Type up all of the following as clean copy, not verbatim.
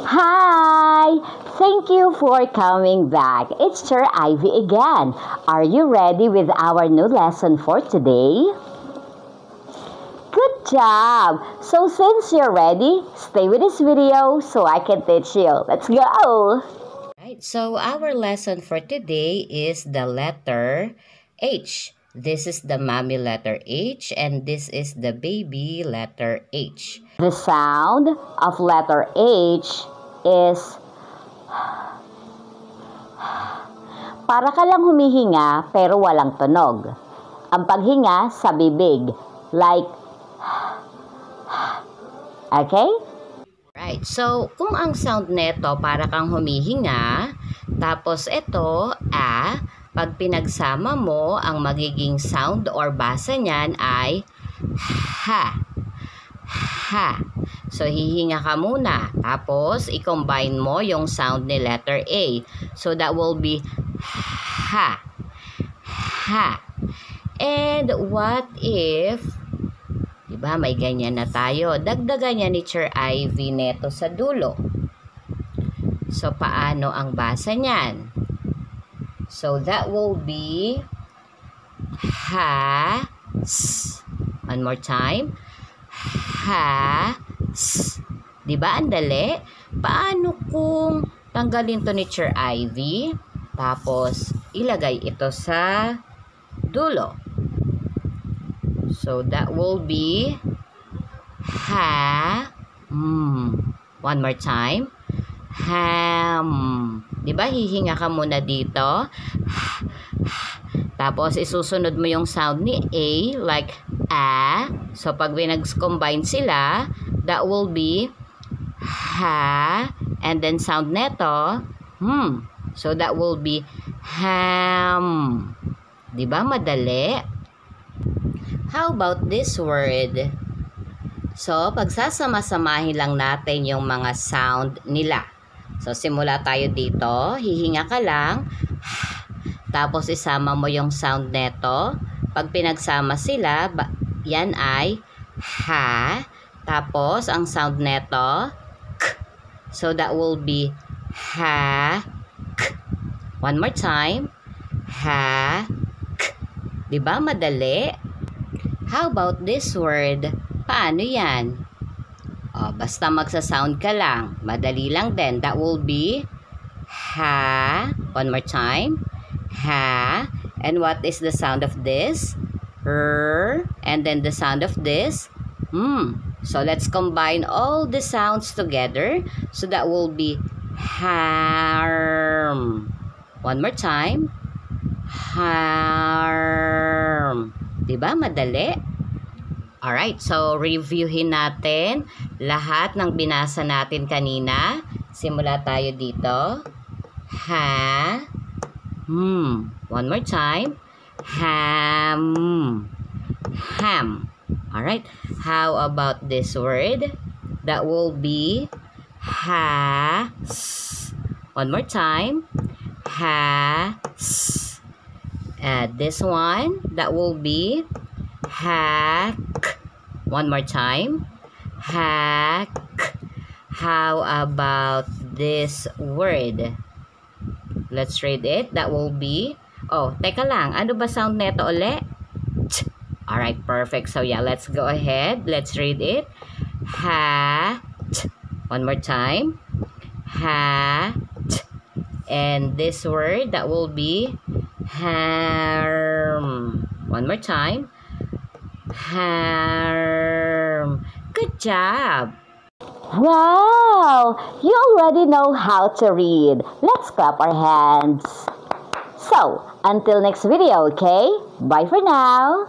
Hi! Thank you for coming back. It's Sir Ivy again. Are you ready with our new lesson for today? Good job! So since you're ready, stay with this video so I can teach you. Let's go! Right, so our lesson for today is the letter H. This is the mommy letter H and this is the baby letter H. The sound of letter H is para ka lang humihinga pero walang tunog. Ang paghinga sa bibig, like okay? Right, so kung ang sound neto para kang humihinga, tapos ito, pag pinagsama mo, ang magiging sound or basa niyan ay ha. Ha. So, hihinga ka muna. Tapos, i-combine mo yung sound ni letter A. So, that will be ha. Ha. And what if, diba, may ganyan na tayo. Dagdagan niya ni Teacher Ivy neto sa dulo. So, paano ang basa niyan? So, that will be ha. S. One more time. Ha. S. Diba ang dali? Paano kung tanggalin to ni Teacher Ivy? Tapos, ilagay ito sa dulo. So, that will be ha. One more time. Ham. Diba? Hihinga ka muna dito. Tapos, isusunod mo yung sound ni A, like a. So, pag pinag-combine sila, that will be ha. And then, sound neto, So, that will be ham. Diba? Madali. How about this word? So, pagsasama-samahin lang natin yung mga sound nila. So, simula tayo dito. Hihinga ka lang. Tapos, isama mo yung sound neto. Pag pinagsama sila, yan ay ha. Tapos, ang sound neto, k. So, that will be ha, k. One more time. Ha, k. Diba? Madali. How about this word? Paano yan? Basta magsa-sound ka lang. Madali lang din. That will be ha. One more time. Ha. And what is the sound of this? And then the sound of this? So let's combine all the sounds together. So that will be harm. One more time. Harm. Diba? Madali. Alright, so reviewin natin lahat ng binasa natin kanina. Simula tayo dito. Ha. One more time. Ham. Ham. Alright, how about this word? That will be has. One more time. Has. This one, that will be hack. One more time. Hack. How about this word? Let's read it. That will be, teka lang. Ano ba sound neto ulit? Alright, perfect. So yeah, let's go ahead. Let's read it. Hat. One more time. Hat. And this word, that will be harm. One more time. Harm. Good job. Wow! You already know how to read. Let's clap our hands. So, until next video, okay? Bye for now.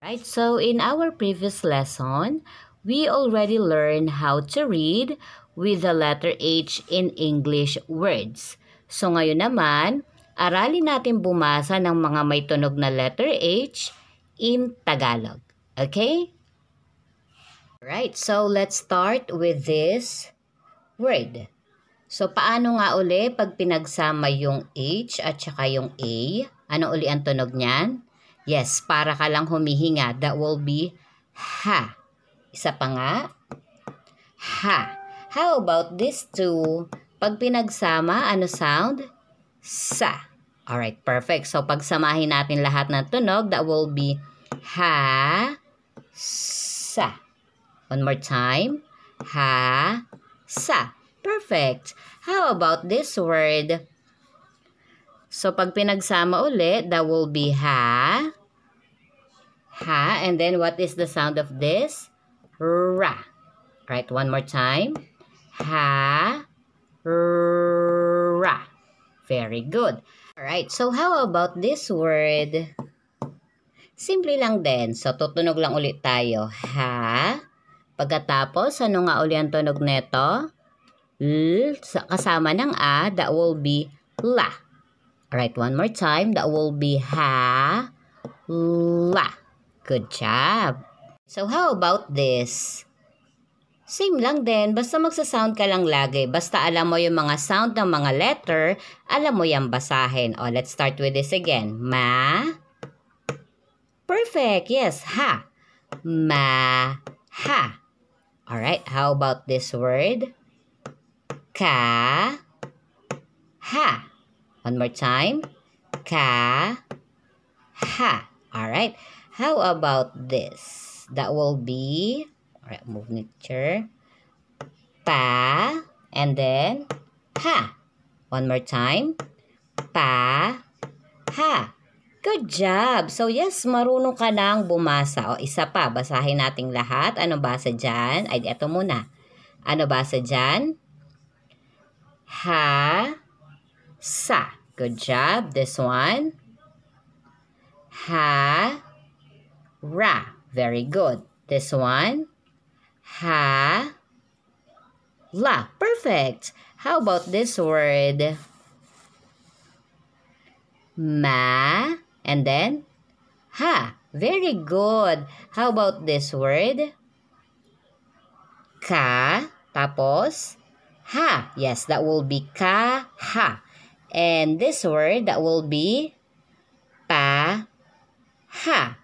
Right, so in our previous lesson, we already learned how to read with the letter H in English words. So ngayon naman, aralin natin bumasa ng mga may tunog na letter H in Tagalog. Okay? Right, so let's start with this word. So, paano nga uli pag pinagsama yung H at saka yung A? Ano uli ang tunog niyan? Yes, para ka lang humihinga. That will be ha. Isa pa nga. Ha. How about this two? Pag pinagsama, ano sound? Sa. Alright, perfect. So, pagsamahin natin lahat ng tunog, that will be ha, sa. One more time. Ha, sa. Perfect. How about this word? So, pag pinagsama ulit, that will be ha, ha, and then what is the sound of this? Ra. Right, one more time. Ha, ra. Very good. Alright, so how about this word? Simple lang din. So, tutunog lang ulit tayo. Ha. Pagkatapos, ano nga ulit ang tunog neto? L. Kasama ng a, that will be la. Alright, one more time. That will be ha, la. Good job. So, how about this? Same lang din. Basta magsasound ka lang lagi. Basta alam mo yung mga sound ng mga letter, alam mo yung basahin. O, let's start with this again. Ma. Perfect. Yes, ha. Ma, ha. Alright, how about this word? Ka, ha. One more time. Ka, ha. Alright, how about this? That will be, alright, move nature. Pa, and then ha. One more time. Pa, ha. Good job. So, yes, marunong ka nang bumasa. O, isa pa, basahin nating lahat. Ano basa dyan? Ay, ito muna. Ano basa dyan? Ha, sa. Good job. This one. Ha, ra. Very good. This one. Ha, la. Perfect. How about this word? Ma, and then ha. Very good. How about this word? Ka, tapos ha. Yes, that will be ka, ha. And this word, that will be pa, ha.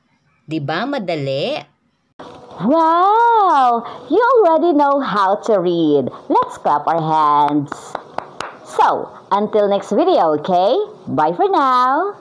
Diba madali? Wow! You already know how to read. Let's clap our hands. So, until next video, okay? Bye for now.